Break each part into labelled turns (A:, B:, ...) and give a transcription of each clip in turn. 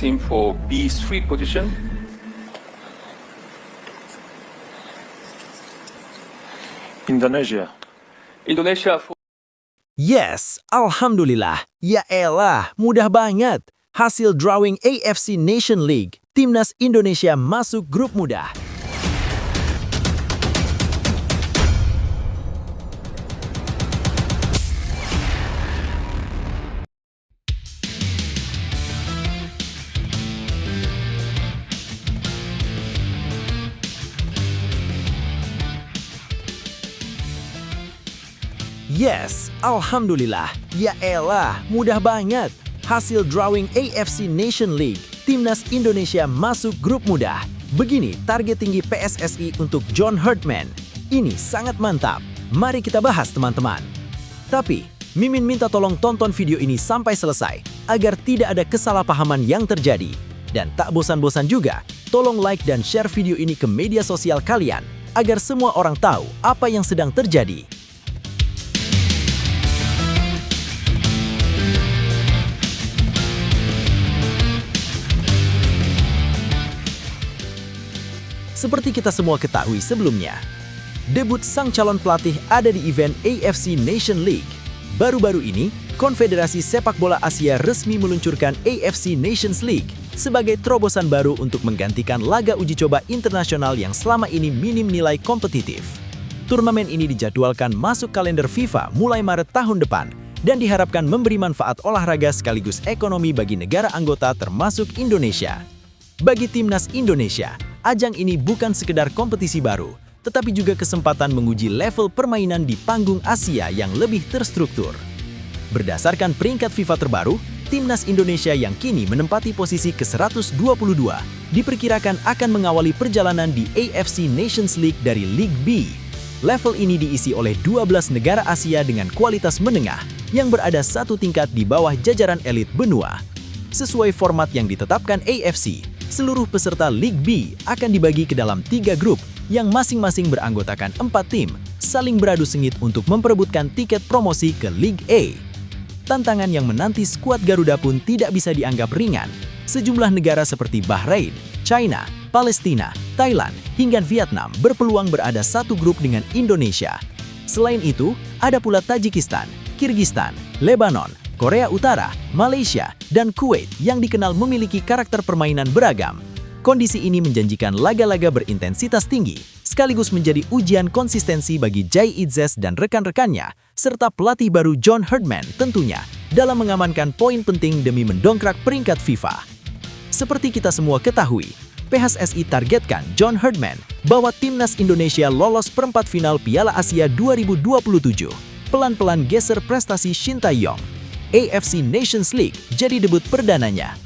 A: team for B3 position.
B: Indonesia.
A: Indonesia for
C: Yes, Alhamdulillah. Ya elah, mudah banget. Hasil drawing AFC Nation League, Timnas Indonesia masuk grup mudah. Yes, Alhamdulillah. Ya elah, mudah banget. Hasil drawing AFC Nation League, Timnas Indonesia masuk grup mudah. Begini target tinggi PSSI untuk John Herdman. Ini sangat mantap. Mari kita bahas teman-teman. Tapi, Mimin minta tolong tonton video ini sampai selesai, agar tidak ada kesalahpahaman yang terjadi. Dan tak bosan-bosan juga, tolong like dan share video ini ke media sosial kalian, agar semua orang tahu apa yang sedang terjadi. Seperti kita semua ketahui sebelumnya, debut sang calon pelatih ada di event AFC Nation League. Baru-baru ini, Konfederasi Sepak Bola Asia resmi meluncurkan AFC Nations League sebagai terobosan baru untuk menggantikan laga uji coba internasional yang selama ini minim nilai kompetitif. Turnamen ini dijadwalkan masuk kalender FIFA mulai Maret tahun depan dan diharapkan memberi manfaat olahraga sekaligus ekonomi bagi negara anggota termasuk Indonesia. Bagi Timnas Indonesia, ajang ini bukan sekedar kompetisi baru, tetapi juga kesempatan menguji level permainan di panggung Asia yang lebih terstruktur. Berdasarkan peringkat FIFA terbaru, Timnas Indonesia yang kini menempati posisi ke-122 diperkirakan akan mengawali perjalanan di AFC Nations League dari League B. Level ini diisi oleh 12 negara Asia dengan kualitas menengah yang berada satu tingkat di bawah jajaran elit benua. Sesuai format yang ditetapkan AFC, seluruh peserta League B akan dibagi ke dalam 3 grup yang masing-masing beranggotakan 4 tim, saling beradu sengit untuk memperebutkan tiket promosi ke League A. Tantangan yang menanti skuad Garuda pun tidak bisa dianggap ringan. Sejumlah negara seperti Bahrain, China, Palestina, Thailand, hingga Vietnam berpeluang berada satu grup dengan Indonesia. Selain itu, ada pula Tajikistan, Kirgistan, Lebanon, Korea Utara, Malaysia, dan Kuwait yang dikenal memiliki karakter permainan beragam. Kondisi ini menjanjikan laga-laga berintensitas tinggi, sekaligus menjadi ujian konsistensi bagi Jai Itzes dan rekan-rekannya, serta pelatih baru John Herdman tentunya, dalam mengamankan poin penting demi mendongkrak peringkat FIFA. Seperti kita semua ketahui, PSSI targetkan John Herdman bahwa Timnas Indonesia lolos perempat final Piala Asia 2027. Pelan-pelan geser prestasi Shin Tae-yong. AFC Nations League jadi debut perdananya.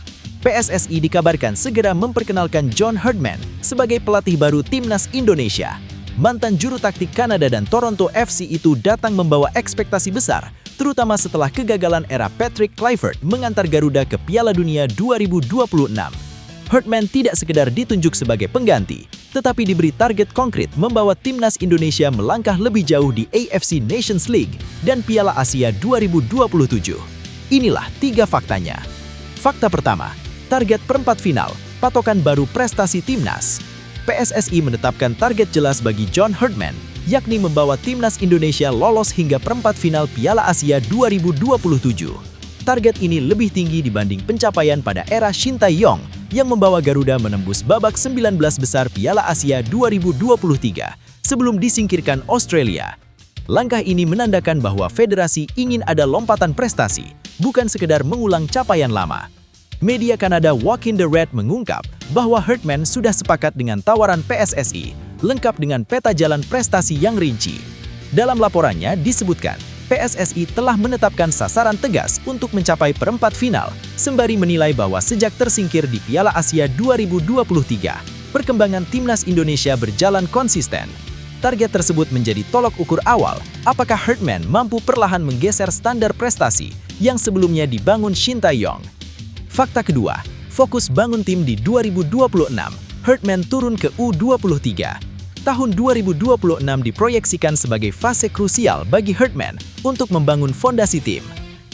C: PSSI dikabarkan segera memperkenalkan John Herdman sebagai pelatih baru Timnas Indonesia. Mantan juru taktik Kanada dan Toronto FC itu datang membawa ekspektasi besar, terutama setelah kegagalan era Patrick Kluivert mengantar Garuda ke Piala Dunia 2026. Herdman tidak sekedar ditunjuk sebagai pengganti, tetapi diberi target konkret membawa Timnas Indonesia melangkah lebih jauh di AFC Nations League dan Piala Asia 2027. Inilah 3 faktanya. Fakta pertama, target perempat final, patokan baru prestasi Timnas. PSSI menetapkan target jelas bagi John Herdman, yakni membawa Timnas Indonesia lolos hingga perempat final Piala Asia 2027. Target ini lebih tinggi dibanding pencapaian pada era Shin Tae-yong yang membawa Garuda menembus babak 19 besar Piala Asia 2023 sebelum disingkirkan Australia. Langkah ini menandakan bahwa federasi ingin ada lompatan prestasi, bukan sekedar mengulang capaian lama. Media Kanada Walking the Red mengungkap bahwa Herdman sudah sepakat dengan tawaran PSSI, lengkap dengan peta jalan prestasi yang rinci. Dalam laporannya disebutkan, PSSI telah menetapkan sasaran tegas untuk mencapai perempat final, sembari menilai bahwa sejak tersingkir di Piala Asia 2023, perkembangan Timnas Indonesia berjalan konsisten. Target tersebut menjadi tolok ukur awal apakah Herdman mampu perlahan menggeser standar prestasi yang sebelumnya dibangun Shin Tae-yong. Fakta kedua, fokus bangun tim di 2026, Herdman turun ke U23. Tahun 2026 diproyeksikan sebagai fase krusial bagi Herdman untuk membangun fondasi tim.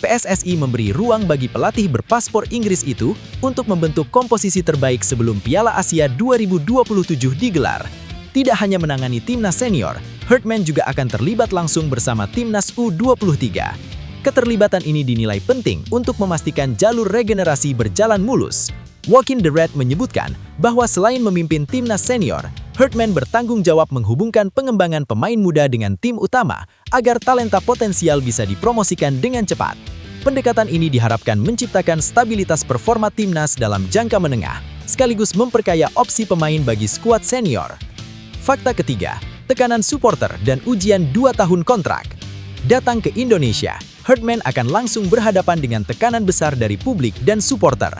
C: PSSI memberi ruang bagi pelatih berpaspor Inggris itu untuk membentuk komposisi terbaik sebelum Piala Asia 2027 digelar. Tidak hanya menangani timnas senior, Herdman juga akan terlibat langsung bersama timnas U23. Keterlibatan ini dinilai penting untuk memastikan jalur regenerasi berjalan mulus. Walking the Red menyebutkan bahwa selain memimpin timnas senior, Herdman bertanggung jawab menghubungkan pengembangan pemain muda dengan tim utama agar talenta potensial bisa dipromosikan dengan cepat. Pendekatan ini diharapkan menciptakan stabilitas performa timnas dalam jangka menengah, sekaligus memperkaya opsi pemain bagi skuad senior. Fakta ketiga, tekanan supporter dan ujian 2 tahun kontrak. Datang ke Indonesia, Herdman akan langsung berhadapan dengan tekanan besar dari publik dan supporter.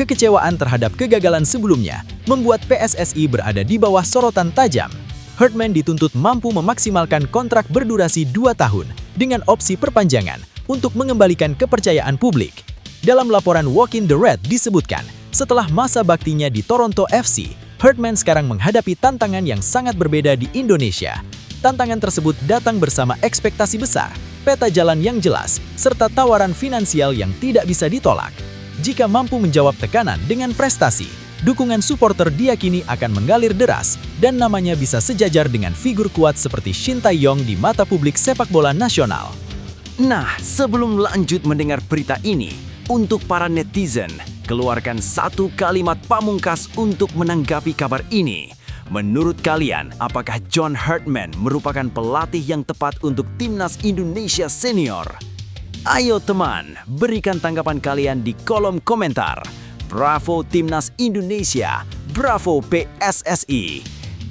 C: Kekecewaan terhadap kegagalan sebelumnya membuat PSSI berada di bawah sorotan tajam. Herdman dituntut mampu memaksimalkan kontrak berdurasi 2 tahun dengan opsi perpanjangan untuk mengembalikan kepercayaan publik. Dalam laporan Walking the Red disebutkan, setelah masa baktinya di Toronto FC, Herdman sekarang menghadapi tantangan yang sangat berbeda di Indonesia. Tantangan tersebut datang bersama ekspektasi besar, peta jalan yang jelas, serta tawaran finansial yang tidak bisa ditolak. Jika mampu menjawab tekanan dengan prestasi, dukungan supporter diyakini akan mengalir deras dan namanya bisa sejajar dengan figur kuat seperti Shin Tae-yong di mata publik sepak bola nasional.
D: Nah, sebelum lanjut mendengar berita ini, untuk para netizen, keluarkan satu kalimat pamungkas untuk menanggapi kabar ini. Menurut kalian, apakah John Herdman merupakan pelatih yang tepat untuk timnas Indonesia senior? Ayo teman, berikan tanggapan kalian di kolom komentar. Bravo Timnas Indonesia, bravo PSSI.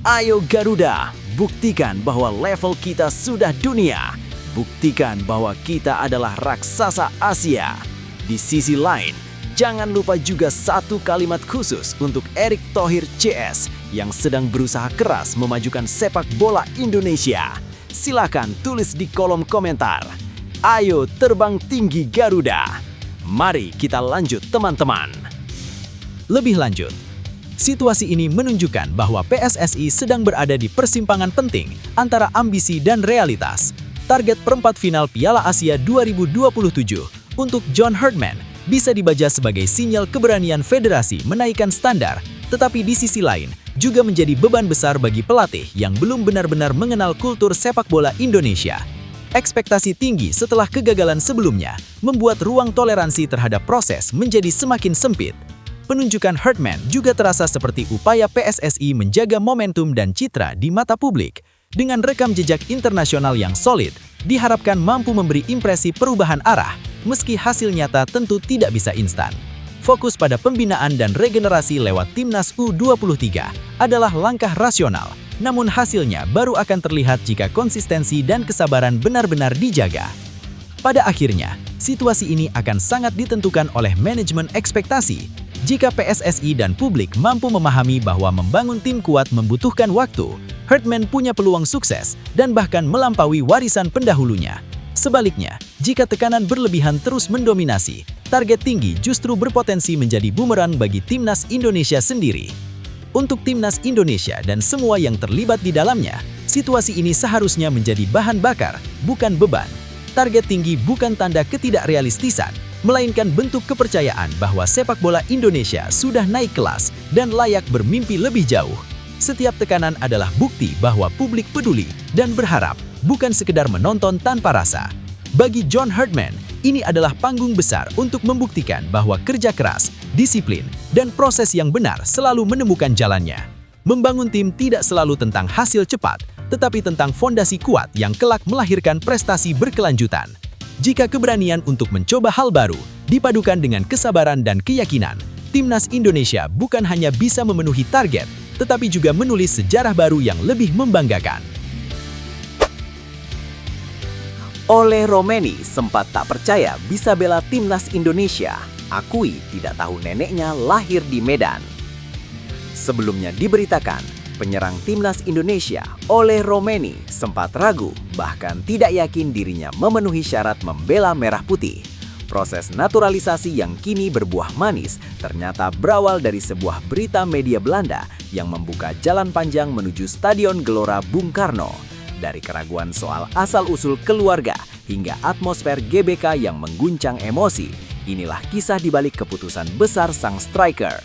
D: Ayo Garuda, buktikan bahwa level kita sudah dunia. Buktikan bahwa kita adalah raksasa Asia. Di sisi lain, jangan lupa juga satu kalimat khusus untuk Erick Thohir CS yang sedang berusaha keras memajukan sepak bola Indonesia. Silakan tulis di kolom komentar. Ayo terbang tinggi Garuda. Mari kita lanjut teman-teman.
C: Lebih lanjut, situasi ini menunjukkan bahwa PSSI sedang berada di persimpangan penting antara ambisi dan realitas. Target perempat final Piala Asia 2027 untuk John Herdman bisa dibaca sebagai sinyal keberanian federasi menaikkan standar, tetapi di sisi lain juga menjadi beban besar bagi pelatih yang belum benar-benar mengenal kultur sepak bola Indonesia. Ekspektasi tinggi setelah kegagalan sebelumnya membuat ruang toleransi terhadap proses menjadi semakin sempit. Penunjukan Herdman juga terasa seperti upaya PSSI menjaga momentum dan citra di mata publik. Dengan rekam jejak internasional yang solid, diharapkan mampu memberi impresi perubahan arah, meski hasil nyata tentu tidak bisa instan. Fokus pada pembinaan dan regenerasi lewat timnas U23 adalah langkah rasional, namun hasilnya baru akan terlihat jika konsistensi dan kesabaran benar-benar dijaga. Pada akhirnya, situasi ini akan sangat ditentukan oleh manajemen ekspektasi. Jika PSSI dan publik mampu memahami bahwa membangun tim kuat membutuhkan waktu, Herdman punya peluang sukses dan bahkan melampaui warisan pendahulunya. Sebaliknya, jika tekanan berlebihan terus mendominasi, target tinggi justru berpotensi menjadi bumerang bagi timnas Indonesia sendiri. Untuk timnas Indonesia dan semua yang terlibat di dalamnya, situasi ini seharusnya menjadi bahan bakar, bukan beban. Target tinggi bukan tanda ketidakrealistisan, melainkan bentuk kepercayaan bahwa sepak bola Indonesia sudah naik kelas dan layak bermimpi lebih jauh. Setiap tekanan adalah bukti bahwa publik peduli dan berharap, bukan sekedar menonton tanpa rasa. Bagi John Herdman, ini adalah panggung besar untuk membuktikan bahwa kerja keras, disiplin, dan proses yang benar selalu menemukan jalannya. Membangun tim tidak selalu tentang hasil cepat, tetapi tentang fondasi kuat yang kelak melahirkan prestasi berkelanjutan. Jika keberanian untuk mencoba hal baru dipadukan dengan kesabaran dan keyakinan, timnas Indonesia bukan hanya bisa memenuhi target, tetapi juga menulis sejarah baru yang lebih membanggakan.
D: Ole Romeni sempat tak percaya bisa bela timnas Indonesia. Akui tidak tahu neneknya lahir di Medan. Sebelumnya diberitakan, penyerang timnas Indonesia, Ole Romeni, sempat ragu, bahkan tidak yakin dirinya memenuhi syarat membela merah putih. Proses naturalisasi yang kini berbuah manis ternyata berawal dari sebuah berita media Belanda yang membuka jalan panjang menuju Stadion Gelora Bung Karno. Dari keraguan soal asal-usul keluarga hingga atmosfer GBK yang mengguncang emosi, inilah kisah dibalik keputusan besar sang striker.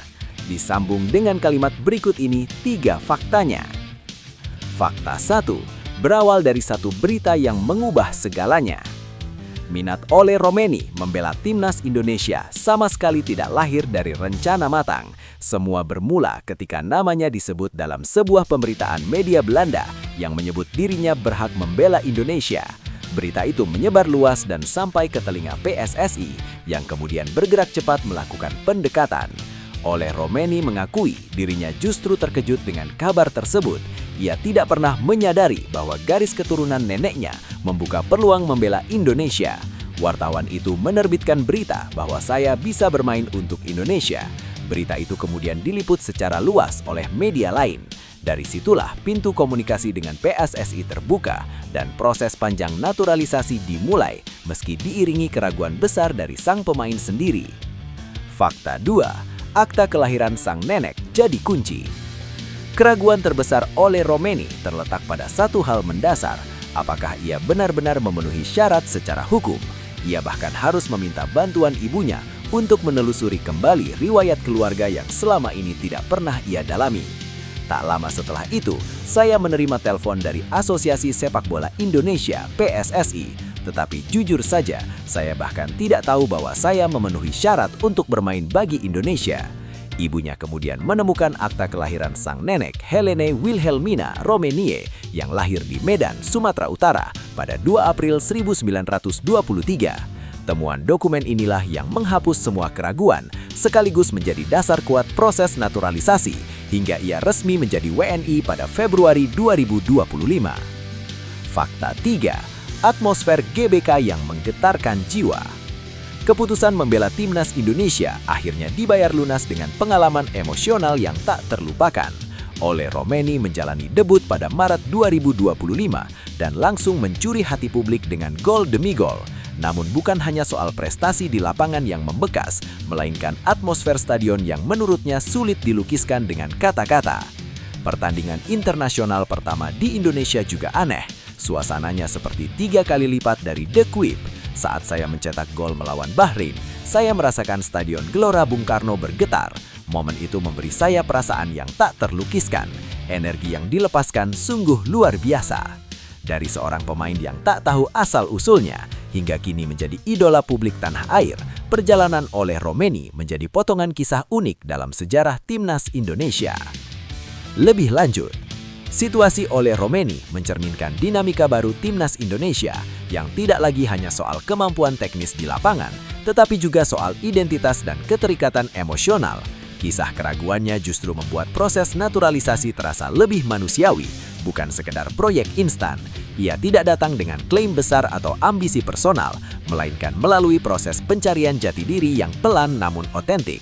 D: Disambung dengan kalimat berikut ini 3 faktanya. Fakta 1, berawal dari satu berita yang mengubah segalanya. Minat Ole Romeni membela timnas Indonesia sama sekali tidak lahir dari rencana matang. Semua bermula ketika namanya disebut dalam sebuah pemberitaan media Belanda yang menyebut dirinya berhak membela Indonesia. Berita itu menyebar luas dan sampai ke telinga PSSI yang kemudian bergerak cepat melakukan pendekatan. Ole Romeni mengakui dirinya justru terkejut dengan kabar tersebut. Ia tidak pernah menyadari bahwa garis keturunan neneknya membuka peluang membela Indonesia. Wartawan itu menerbitkan berita bahwa saya bisa bermain untuk Indonesia. Berita itu kemudian diliput secara luas oleh media lain. Dari situlah pintu komunikasi dengan PSSI terbuka dan proses panjang naturalisasi dimulai meski diiringi keraguan besar dari sang pemain sendiri. Fakta 2, akta kelahiran sang nenek jadi kunci. Keraguan terbesar Ole Romeni terletak pada satu hal mendasar, apakah ia benar-benar memenuhi syarat secara hukum. Ia bahkan harus meminta bantuan ibunya untuk menelusuri kembali riwayat keluarga yang selama ini tidak pernah ia dalami. Tak lama setelah itu, saya menerima telepon dari Asosiasi Sepak Bola Indonesia (PSSI). Tetapi jujur saja, saya bahkan tidak tahu bahwa saya memenuhi syarat untuk bermain bagi Indonesia. Ibunya kemudian menemukan akta kelahiran sang nenek Helene Wilhelmina Romenie yang lahir di Medan, Sumatera Utara pada 2 April 1923. Temuan dokumen inilah yang menghapus semua keraguan, sekaligus menjadi dasar kuat proses naturalisasi hingga ia resmi menjadi WNI pada Februari 2025. Fakta 3, atmosfer GBK yang menggetarkan jiwa. Keputusan membela timnas Indonesia akhirnya dibayar lunas dengan pengalaman emosional yang tak terlupakan. Ole Romeni menjalani debut pada Maret 2025 dan langsung mencuri hati publik dengan gol demi gol. Namun bukan hanya soal prestasi di lapangan yang membekas, melainkan atmosfer stadion yang menurutnya sulit dilukiskan dengan kata-kata. Pertandingan internasional pertama di Indonesia juga aneh. Suasananya seperti 3 kali lipat dari The Quip. Saat saya mencetak gol melawan Bahrain, saya merasakan Stadion Gelora Bung Karno bergetar. Momen itu memberi saya perasaan yang tak terlukiskan. Energi yang dilepaskan sungguh luar biasa. Dari seorang pemain yang tak tahu asal-usulnya, hingga kini menjadi idola publik tanah air, perjalanan Ole Romeni menjadi potongan kisah unik dalam sejarah timnas Indonesia. Lebih lanjut, situasi Ole Romeni mencerminkan dinamika baru timnas Indonesia yang tidak lagi hanya soal kemampuan teknis di lapangan, tetapi juga soal identitas dan keterikatan emosional. Kisah keraguannya justru membuat proses naturalisasi terasa lebih manusiawi, bukan sekedar proyek instan. Ia tidak datang dengan klaim besar atau ambisi personal, melainkan melalui proses pencarian jati diri yang pelan namun otentik.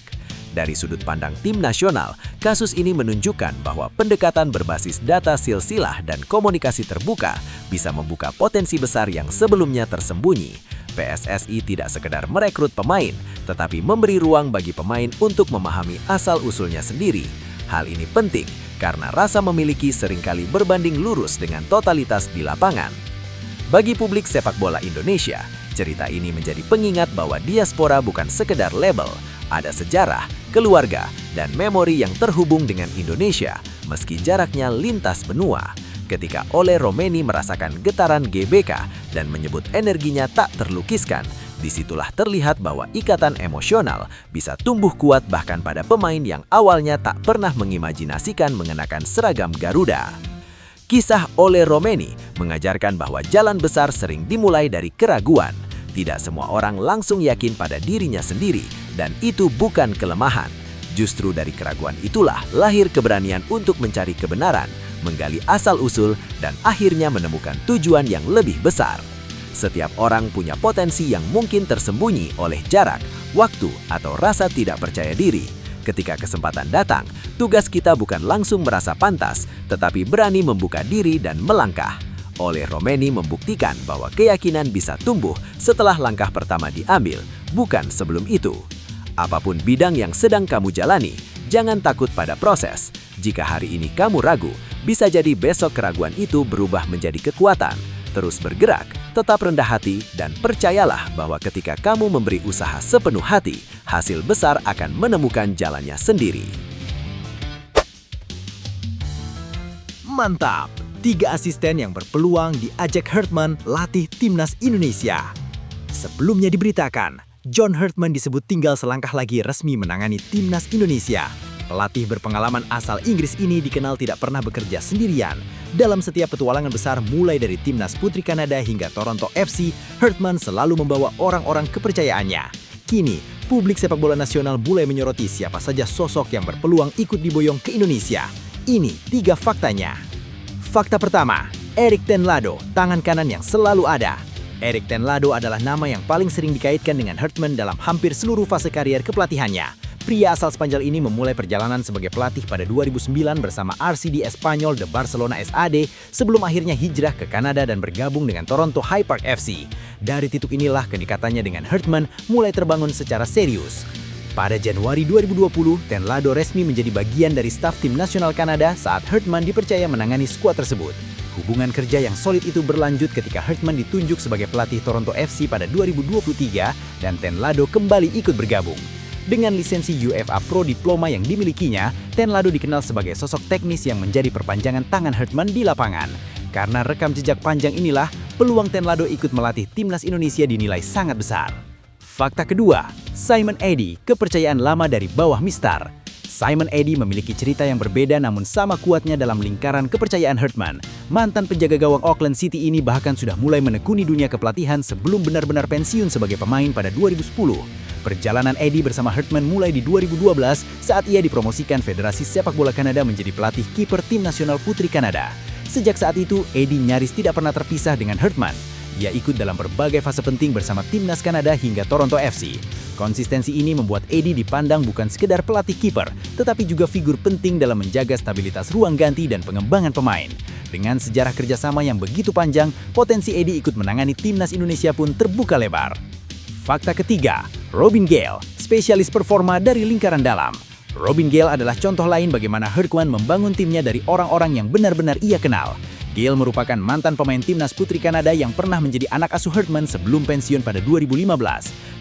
D: Dari sudut pandang tim nasional, kasus ini menunjukkan bahwa pendekatan berbasis data silsilah dan komunikasi terbuka bisa membuka potensi besar yang sebelumnya tersembunyi. PSSI tidak sekedar merekrut pemain, tetapi memberi ruang bagi pemain untuk memahami asal-usulnya sendiri. Hal ini penting karena rasa memiliki seringkali berbanding lurus dengan totalitas di lapangan. Bagi publik sepak bola Indonesia, cerita ini menjadi pengingat bahwa diaspora bukan sekedar label, ada sejarah, keluarga, dan memori yang terhubung dengan Indonesia, meski jaraknya lintas benua. Ketika Ole Romeni merasakan getaran GBK dan menyebut energinya tak terlukiskan, disitulah terlihat bahwa ikatan emosional bisa tumbuh kuat bahkan pada pemain yang awalnya tak pernah mengimajinasikan mengenakan seragam Garuda. Kisah Ole Romeni mengajarkan bahwa jalan besar sering dimulai dari keraguan. Tidak semua orang langsung yakin pada dirinya sendiri, dan itu bukan kelemahan. Justru dari keraguan itulah lahir keberanian untuk mencari kebenaran, menggali asal-usul, dan akhirnya menemukan tujuan yang lebih besar. Setiap orang punya potensi yang mungkin tersembunyi oleh jarak, waktu, atau rasa tidak percaya diri. Ketika kesempatan datang, tugas kita bukan langsung merasa pantas, tetapi berani membuka diri dan melangkah. Ole Romeni membuktikan bahwa keyakinan bisa tumbuh setelah langkah pertama diambil, bukan sebelum itu. Apapun bidang yang sedang kamu jalani, jangan takut pada proses.
C: Jika hari ini kamu ragu, bisa jadi besok keraguan itu berubah menjadi kekuatan. Terus bergerak, tetap rendah hati, dan percayalah bahwa ketika kamu memberi usaha sepenuh hati, hasil besar akan menemukan jalannya sendiri. Mantap! 3 asisten yang berpeluang diajak Hartman latih timnas Indonesia. Sebelumnya diberitakan, John Hartman disebut tinggal selangkah lagi resmi menangani timnas Indonesia. Pelatih berpengalaman asal Inggris ini dikenal tidak pernah bekerja sendirian. Dalam setiap petualangan besar mulai dari timnas putri Kanada hingga Toronto FC, Hartman selalu membawa orang-orang kepercayaannya. Kini, publik sepak bola nasional mulai menyoroti siapa saja sosok yang berpeluang ikut diboyong ke Indonesia. Ini 3 faktanya. Fakta pertama, Erik ten Lado, tangan kanan yang selalu ada. Erik ten Lado adalah nama yang paling sering dikaitkan dengan Hartman dalam hampir seluruh fase karier kepelatihannya. Pria asal Spanyol ini memulai perjalanan sebagai pelatih pada 2009 bersama RCD Espanyol de Barcelona SAD sebelum akhirnya hijrah ke Kanada dan bergabung dengan Toronto High Park FC. Dari titik inilah kedekatannya dengan Hartman mulai terbangun secara serius. Pada Januari 2020, ten Lado resmi menjadi bagian dari staf tim nasional Kanada saat Hartman dipercaya menangani skuad tersebut. Hubungan kerja yang solid itu berlanjut ketika Hartman ditunjuk sebagai pelatih Toronto FC pada 2023 dan ten Lado kembali ikut bergabung. Dengan lisensi UEFA Pro Diploma yang dimilikinya, ten Lado dikenal sebagai sosok teknis yang menjadi perpanjangan tangan Hartman di lapangan. Karena rekam jejak panjang inilah, peluang ten Lado ikut melatih timnas Indonesia dinilai sangat besar. Fakta kedua, Simon Eddy, kepercayaan lama dari bawah Mister. Simon Eddy memiliki cerita yang berbeda namun sama kuatnya dalam lingkaran kepercayaan Hartman. Mantan penjaga gawang Auckland City ini bahkan sudah mulai menekuni dunia kepelatihan sebelum benar-benar pensiun sebagai pemain pada 2010. Perjalanan Eddy bersama Hartman mulai di 2012 saat ia dipromosikan Federasi Sepak Bola Kanada menjadi pelatih kiper tim nasional putri Kanada. Sejak saat itu, Eddy nyaris tidak pernah terpisah dengan Hartman. Ia ikut dalam berbagai fase penting bersama timnas Kanada hingga Toronto FC. Konsistensi ini membuat Eddy dipandang bukan sekedar pelatih kiper, tetapi juga figur penting dalam menjaga stabilitas ruang ganti dan pengembangan pemain. Dengan sejarah kerjasama yang begitu panjang, potensi Eddy ikut menangani timnas Indonesia pun terbuka lebar. Fakta ketiga, Robin Gale, spesialis performa dari lingkaran dalam. Robin Gale adalah contoh lain bagaimana Hartman membangun timnya dari orang-orang yang benar-benar ia kenal. Gale merupakan mantan pemain timnas putri Kanada yang pernah menjadi anak asuh Hartman sebelum pensiun pada 2015.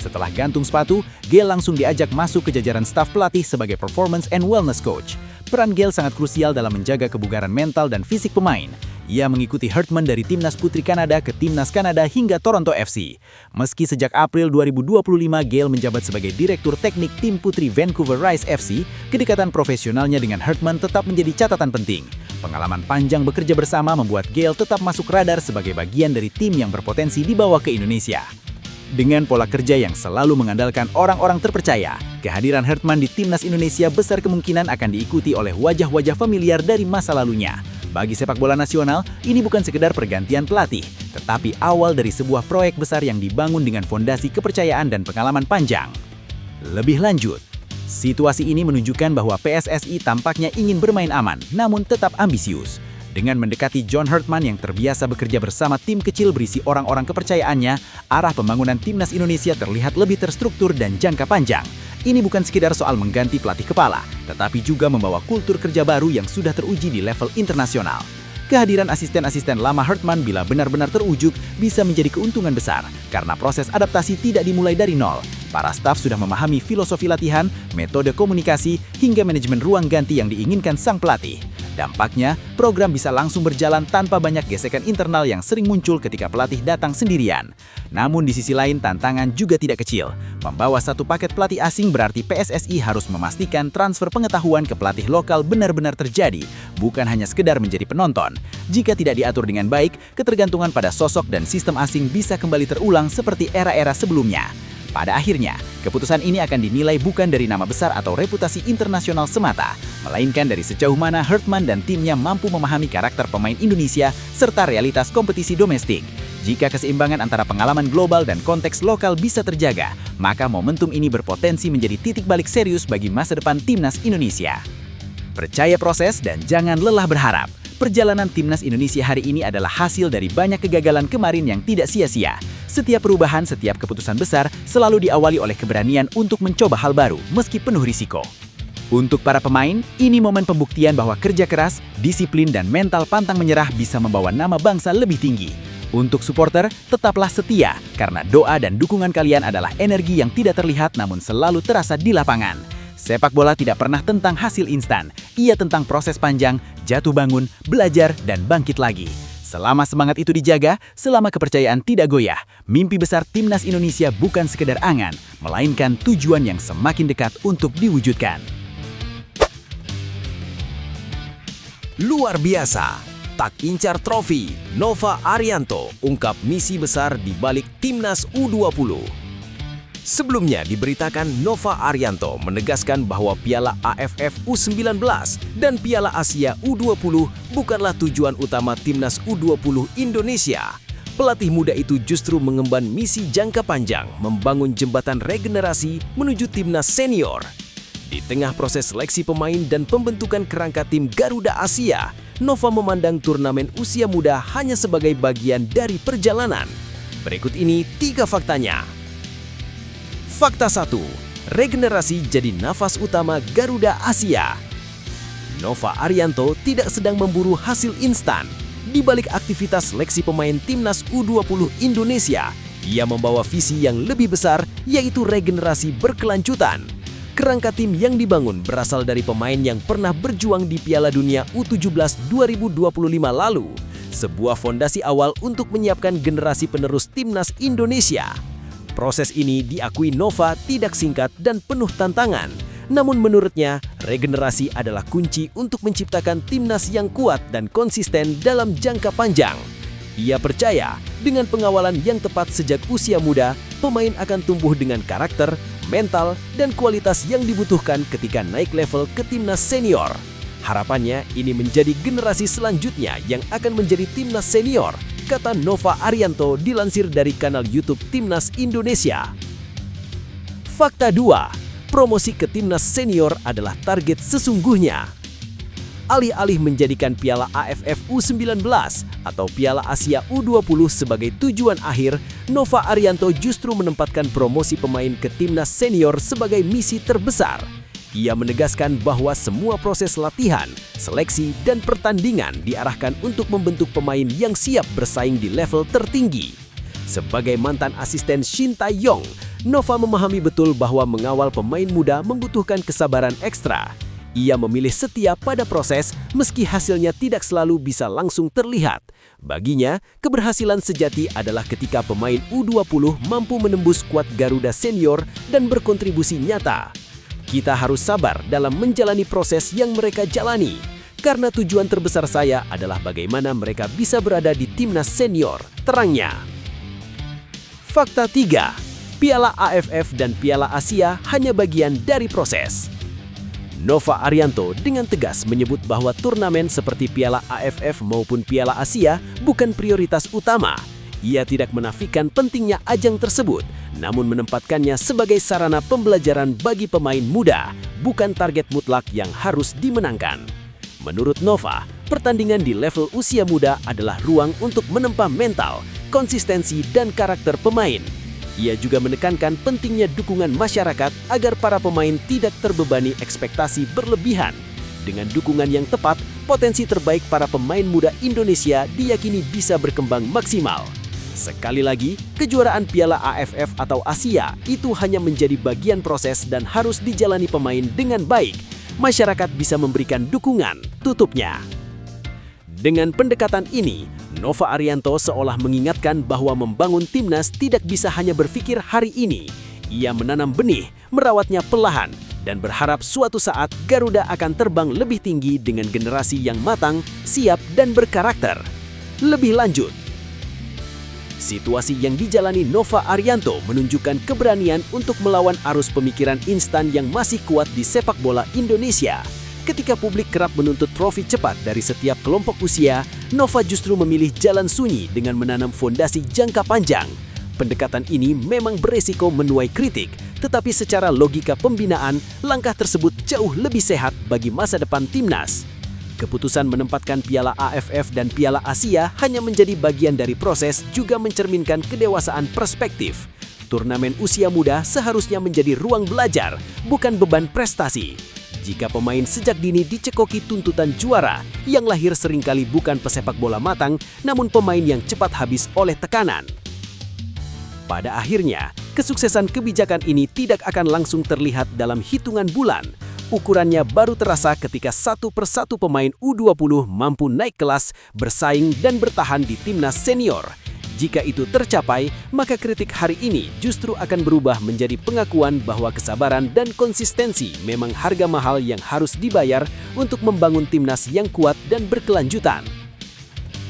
C: Setelah gantung sepatu, Gale langsung diajak masuk ke jajaran staf pelatih sebagai performance and wellness coach. Peran Gale sangat krusial dalam menjaga kebugaran mental dan fisik pemain. Ia mengikuti Hartman dari timnas putri Kanada ke timnas Kanada hingga Toronto FC. Meski sejak April 2025 Gale menjabat sebagai direktur teknik tim putri Vancouver Rice FC, kedekatan profesionalnya dengan Hartman tetap menjadi catatan penting. Pengalaman panjang bekerja bersama membuat Gale tetap masuk radar sebagai bagian dari tim yang berpotensi dibawa ke Indonesia. Dengan pola kerja yang selalu mengandalkan orang-orang terpercaya, kehadiran Hartman di timnas Indonesia besar kemungkinan akan diikuti oleh wajah-wajah familiar dari masa lalunya. Bagi sepak bola nasional, ini bukan sekedar pergantian pelatih, tetapi awal dari sebuah proyek besar yang dibangun dengan fondasi kepercayaan dan pengalaman panjang. Lebih lanjut, situasi ini menunjukkan bahwa PSSI tampaknya ingin bermain aman, namun tetap ambisius. Dengan mendekati John Hartman yang terbiasa bekerja bersama tim kecil berisi orang-orang kepercayaannya, arah pembangunan timnas Indonesia terlihat lebih terstruktur dan jangka panjang. Ini bukan sekedar soal mengganti pelatih kepala, tetapi juga membawa kultur kerja baru yang sudah teruji di level internasional. Kehadiran asisten-asisten lama Hartman bila benar-benar terwujud bisa menjadi keuntungan besar, karena proses adaptasi tidak dimulai dari nol. Para staf sudah memahami filosofi latihan, metode komunikasi, hingga manajemen ruang ganti yang diinginkan sang pelatih. Dampaknya, program bisa langsung berjalan tanpa banyak gesekan internal yang sering muncul ketika pelatih datang sendirian. Namun di sisi lain, tantangan juga tidak kecil. Membawa satu paket pelatih asing berarti PSSI harus memastikan transfer pengetahuan ke pelatih lokal benar-benar terjadi, bukan hanya sekedar menjadi penonton. Jika tidak diatur dengan baik, ketergantungan pada sosok dan sistem asing bisa kembali terulang seperti era-era sebelumnya. Pada akhirnya, keputusan ini akan dinilai bukan dari nama besar atau reputasi internasional semata, melainkan dari sejauh mana Hartman dan timnya mampu memahami karakter pemain Indonesia serta realitas kompetisi domestik. Jika keseimbangan antara pengalaman global dan konteks lokal bisa terjaga, maka momentum ini berpotensi menjadi titik balik serius bagi masa depan timnas Indonesia. Percaya proses dan jangan lelah berharap. Perjalanan timnas Indonesia hari ini adalah hasil dari banyak kegagalan kemarin yang tidak sia-sia. Setiap perubahan, setiap keputusan besar selalu diawali oleh keberanian untuk mencoba hal baru meski penuh risiko. Untuk para pemain, ini momen pembuktian bahwa kerja keras, disiplin, dan mental pantang menyerah bisa membawa nama bangsa lebih tinggi. Untuk supporter, tetaplah setia, karena doa dan dukungan kalian adalah energi yang tidak terlihat namun selalu terasa di lapangan. Sepak bola tidak pernah tentang hasil instan, ia tentang proses panjang, jatuh bangun, belajar, dan bangkit lagi. Selama semangat itu dijaga, selama kepercayaan tidak goyah, mimpi besar Timnas Indonesia bukan sekedar angan, melainkan tujuan yang semakin dekat untuk diwujudkan.
D: Luar biasa, tak incar trofi, Nova Arianto ungkap misi besar di balik Timnas U20. Sebelumnya diberitakan Nova Arianto menegaskan bahwa Piala AFF U19 dan Piala Asia U20 bukanlah tujuan utama Timnas U20 Indonesia. Pelatih muda itu justru mengemban misi jangka panjang membangun jembatan regenerasi menuju Timnas senior. Di tengah proses seleksi pemain dan pembentukan kerangka tim Garuda Asia, Nova memandang turnamen usia muda hanya sebagai bagian dari perjalanan. Berikut ini 3 faktanya. Fakta 1. Regenerasi jadi nafas utama Garuda Asia. Nova Arianto tidak sedang memburu hasil instan. Di balik aktivitas seleksi pemain Timnas U20 Indonesia, ia membawa visi yang lebih besar, yaitu regenerasi berkelanjutan. Kerangka tim yang dibangun berasal dari pemain yang pernah berjuang di Piala Dunia U17 2025 lalu, sebuah fondasi awal untuk menyiapkan generasi penerus Timnas Indonesia. Proses ini diakui Nova tidak singkat dan penuh tantangan. Namun menurutnya, regenerasi adalah kunci untuk menciptakan timnas yang kuat dan konsisten dalam jangka panjang. Ia percaya, dengan pengawalan yang tepat sejak usia muda, pemain akan tumbuh dengan karakter, mental, dan kualitas yang dibutuhkan ketika naik level ke timnas senior. Harapannya, ini menjadi generasi selanjutnya yang akan menjadi timnas senior, kata Nova Arianto dilansir dari kanal YouTube Timnas Indonesia. Fakta 2. Promosi ke timnas senior adalah target sesungguhnya. Alih-alih menjadikan Piala AFF U19 atau Piala Asia U20 sebagai tujuan akhir, Nova Arianto justru menempatkan promosi pemain ke timnas senior sebagai misi terbesar. Ia menegaskan bahwa semua proses latihan, seleksi, dan pertandingan diarahkan untuk membentuk pemain yang siap bersaing di level tertinggi. Sebagai mantan asisten Shin Tae-yong, Nova memahami betul bahwa mengawal pemain muda membutuhkan kesabaran ekstra. Ia memilih setia pada proses meski hasilnya tidak selalu bisa langsung terlihat. Baginya, keberhasilan sejati adalah ketika pemain U20 mampu menembus skuad Garuda senior dan berkontribusi nyata. Kita harus sabar dalam menjalani proses yang mereka jalani, karena tujuan terbesar saya adalah bagaimana mereka bisa berada di timnas senior, terangnya. Fakta 3. Piala AFF dan Piala Asia hanya bagian dari proses. Nova Arianto dengan tegas menyebut bahwa turnamen seperti Piala AFF maupun Piala Asia bukan prioritas utama. Ia tidak menafikan pentingnya ajang tersebut, namun menempatkannya sebagai sarana pembelajaran bagi pemain muda, bukan target mutlak yang harus dimenangkan. Menurut Nova, pertandingan di level usia muda adalah ruang untuk menempa mental, konsistensi, dan karakter pemain. Ia juga menekankan pentingnya dukungan masyarakat agar para pemain tidak terbebani ekspektasi berlebihan. Dengan dukungan yang tepat, potensi terbaik para pemain muda Indonesia diyakini bisa berkembang maksimal. Sekali lagi, kejuaraan Piala AFF atau Asia itu hanya menjadi bagian proses dan harus dijalani pemain dengan baik. Masyarakat bisa memberikan dukungan, tutupnya. Dengan pendekatan ini, Nova Arianto seolah mengingatkan bahwa membangun timnas tidak bisa hanya berpikir hari ini. Ia menanam benih, merawatnya perlahan, dan berharap suatu saat Garuda akan terbang lebih tinggi dengan generasi yang matang, siap, dan berkarakter. Lebih lanjut, situasi yang dijalani Nova Arianto menunjukkan keberanian untuk melawan arus pemikiran instan yang masih kuat di sepak bola Indonesia. Ketika publik kerap menuntut trofi cepat dari setiap kelompok usia, Nova justru memilih jalan sunyi dengan menanam fondasi jangka panjang. Pendekatan ini memang beresiko menuai kritik, tetapi secara logika pembinaan, langkah tersebut jauh lebih sehat bagi masa depan timnas. Keputusan menempatkan Piala AFF dan Piala Asia hanya menjadi bagian dari proses juga mencerminkan kedewasaan perspektif. Turnamen usia muda seharusnya menjadi ruang belajar, bukan beban prestasi.
C: jika pemain sejak dini dicekoki tuntutan juara yang lahir seringkali bukan pesepak bola matang, namun pemain yang cepat habis oleh tekanan. Pada akhirnya, kesuksesan kebijakan ini tidak akan langsung terlihat dalam hitungan bulan. Ukurannya baru terasa ketika satu persatu pemain U20 mampu naik kelas, bersaing dan bertahan di timnas senior. Jika itu tercapai, maka kritik hari ini justru akan berubah menjadi pengakuan bahwa kesabaran dan konsistensi memang harga mahal yang harus dibayar untuk membangun timnas yang kuat dan berkelanjutan.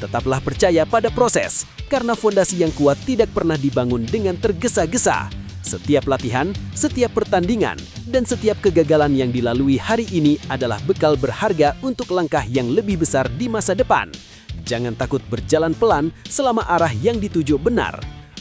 C: Tetaplah percaya pada proses, karena fondasi yang kuat tidak pernah dibangun dengan tergesa-gesa. Setiap latihan, setiap pertandingan, dan setiap kegagalan yang dilalui hari ini adalah bekal berharga untuk langkah yang lebih besar di masa depan. Jangan takut berjalan pelan selama arah yang dituju benar.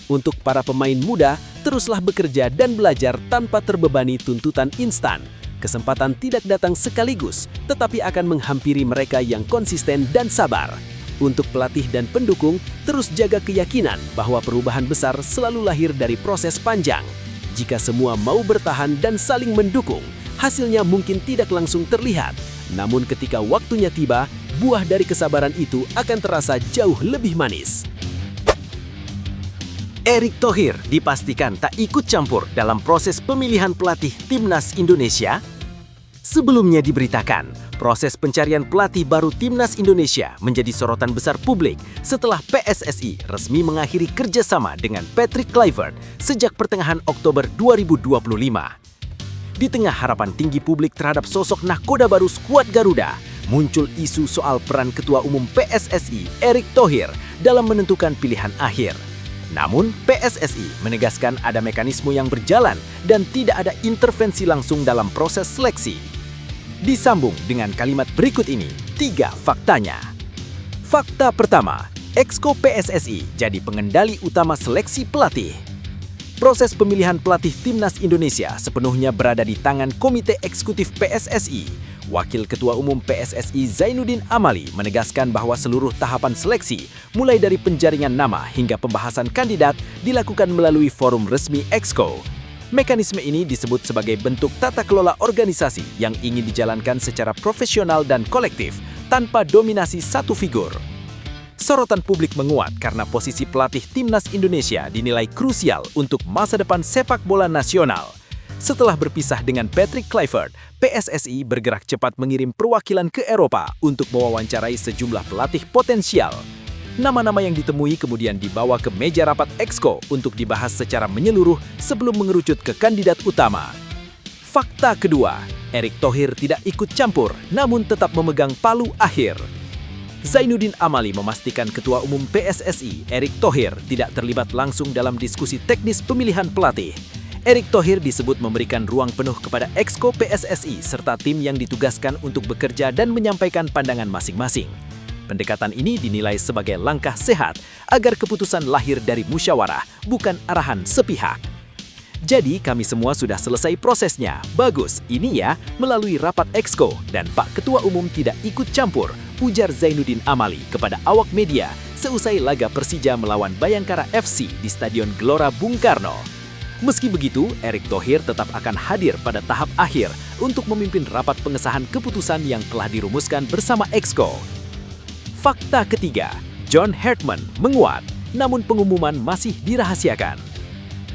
C: Untuk para pemain muda, teruslah bekerja dan belajar tanpa terbebani tuntutan instan. Kesempatan tidak datang sekaligus, tetapi akan menghampiri mereka yang konsisten dan sabar. Untuk pelatih dan pendukung, terus jaga keyakinan bahwa perubahan besar selalu lahir dari proses panjang. Jika semua mau bertahan dan saling mendukung, hasilnya mungkin tidak langsung terlihat. Namun ketika waktunya tiba, buah dari kesabaran itu akan terasa jauh lebih manis.
D: Erick Thohir dipastikan tak ikut campur dalam proses pemilihan pelatih Timnas Indonesia. Sebelumnya diberitakan, proses pencarian pelatih baru Timnas Indonesia menjadi sorotan besar publik setelah PSSI resmi mengakhiri kerjasama dengan Patrick Kluivert sejak pertengahan Oktober 2025. Di tengah harapan tinggi publik terhadap sosok nahkoda baru skuad Garuda, muncul isu soal peran Ketua Umum PSSI Erick Thohir dalam menentukan pilihan akhir. Namun, PSSI menegaskan ada mekanisme yang berjalan dan tidak ada intervensi langsung dalam proses seleksi. Disambung dengan kalimat berikut ini, 3 faktanya. Fakta pertama, Exco PSSI jadi pengendali utama seleksi pelatih. Proses pemilihan pelatih Timnas Indonesia sepenuhnya berada di tangan Komite Eksekutif PSSI. Wakil Ketua Umum PSSI Zainuddin Amali menegaskan bahwa seluruh tahapan seleksi, mulai dari penjaringan nama hingga pembahasan kandidat, dilakukan melalui forum resmi Exco. Mekanisme ini disebut sebagai bentuk tata kelola organisasi yang ingin dijalankan secara profesional dan kolektif, tanpa dominasi satu figur. Sorotan publik menguat karena posisi pelatih Timnas Indonesia dinilai krusial untuk masa depan sepak bola nasional. Setelah berpisah dengan Patrick Kluivert, PSSI bergerak cepat mengirim perwakilan ke Eropa untuk mewawancarai sejumlah pelatih potensial. Nama-nama yang ditemui kemudian dibawa ke meja rapat Exco untuk dibahas secara menyeluruh sebelum mengerucut ke kandidat utama. Fakta kedua, Erick Thohir tidak ikut campur, namun tetap memegang palu akhir. Zainuddin Amali memastikan Ketua Umum PSSI, Erick Thohir, tidak terlibat langsung dalam diskusi teknis pemilihan pelatih. Erick Thohir disebut memberikan ruang penuh kepada Exco PSSI serta tim yang ditugaskan untuk bekerja dan menyampaikan pandangan masing-masing. Pendekatan ini dinilai sebagai langkah sehat agar keputusan lahir dari musyawarah, bukan arahan sepihak. Jadi kami semua sudah selesai prosesnya. Bagus, ini ya, melalui rapat Exco dan Pak Ketua Umum tidak ikut campur, ujar Zainuddin Amali kepada awak media seusai laga Persija melawan Bayangkara FC di Stadion Gelora Bung Karno. Meski begitu, Erick Thohir tetap akan hadir pada tahap akhir untuk memimpin rapat pengesahan keputusan yang telah dirumuskan bersama Exco. Fakta ketiga, John Hartman menguat, namun pengumuman masih dirahasiakan.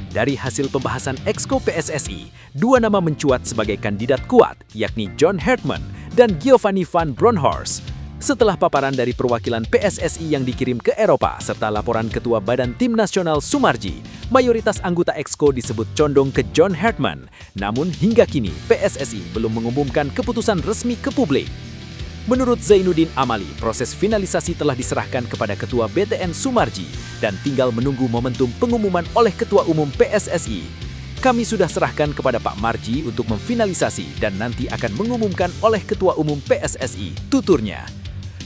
D: Dari hasil pembahasan Exco PSSI, 2 nama mencuat sebagai kandidat kuat, yakni John Hartman dan Giovanni van Bronckhorst. Setelah paparan dari perwakilan PSSI yang dikirim ke Eropa serta laporan Ketua Badan Tim Nasional Sumarji, mayoritas anggota Exco disebut condong ke John Hartman. Namun hingga kini PSSI belum mengumumkan keputusan resmi ke publik. Menurut Zainuddin Amali, proses finalisasi telah diserahkan kepada Ketua BTN Sumarji dan tinggal menunggu momentum pengumuman oleh Ketua Umum PSSI. Kami sudah serahkan kepada Pak Marji untuk memfinalisasi dan nanti akan mengumumkan oleh Ketua Umum PSSI, tuturnya.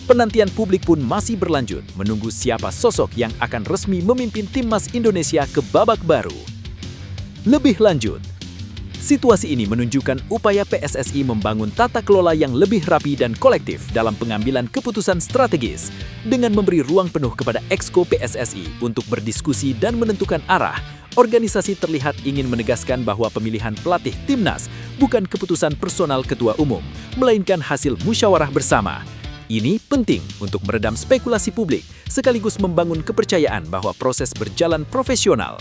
D: Penantian publik pun masih berlanjut menunggu siapa sosok yang akan resmi memimpin Timnas Indonesia ke babak baru. Lebih lanjut, situasi ini menunjukkan upaya PSSI membangun tata kelola yang lebih rapi dan kolektif dalam pengambilan keputusan strategis dengan memberi ruang penuh kepada Exco PSSI untuk berdiskusi dan menentukan arah
C: organisasi terlihat ingin menegaskan bahwa pemilihan pelatih timnas bukan keputusan personal ketua umum, melainkan hasil musyawarah bersama. Ini penting untuk meredam spekulasi publik, sekaligus membangun kepercayaan bahwa proses berjalan profesional.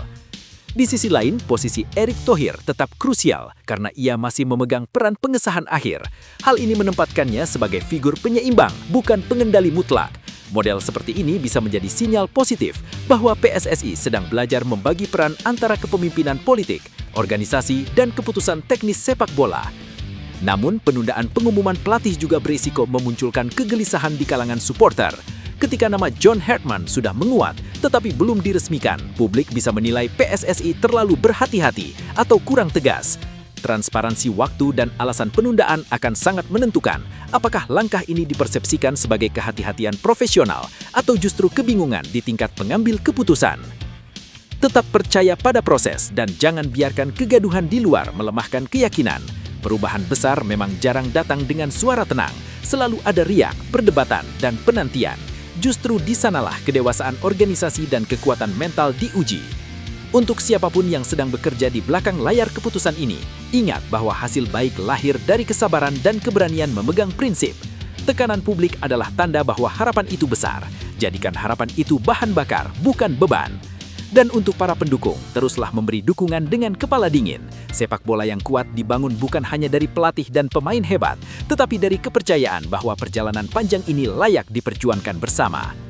C: Di sisi lain, posisi Erick Thohir tetap krusial karena ia masih memegang peran pengesahan akhir. Hal ini menempatkannya sebagai figur penyeimbang, bukan pengendali mutlak. Model seperti ini bisa menjadi sinyal positif bahwa PSSI sedang belajar membagi peran antara kepemimpinan politik, organisasi, dan keputusan teknis sepak bola. Namun, penundaan pengumuman pelatih juga berisiko memunculkan kegelisahan di kalangan supporter. Ketika nama John Hartman sudah menguat, tetapi belum diresmikan, publik bisa menilai PSSI terlalu berhati-hati atau kurang tegas. Transparansi waktu dan alasan penundaan akan sangat menentukan apakah langkah ini dipersepsikan sebagai kehati-hatian profesional atau justru kebingungan di tingkat pengambil keputusan. Tetap percaya pada proses dan jangan biarkan kegaduhan di luar melemahkan keyakinan. Perubahan besar memang jarang datang dengan suara tenang, selalu ada riak, perdebatan, dan penantian. Justru di sanalah kedewasaan organisasi dan kekuatan mental diuji. Untuk siapapun yang sedang bekerja di belakang layar keputusan ini, ingat bahwa hasil baik lahir dari kesabaran dan keberanian memegang prinsip. Tekanan publik adalah tanda bahwa harapan itu besar. Jadikan harapan itu bahan bakar, bukan beban. Dan untuk para pendukung, teruslah memberi dukungan dengan kepala dingin. Sepak bola yang kuat dibangun bukan hanya dari pelatih dan pemain hebat, tetapi dari kepercayaan bahwa perjalanan panjang ini layak diperjuangkan bersama.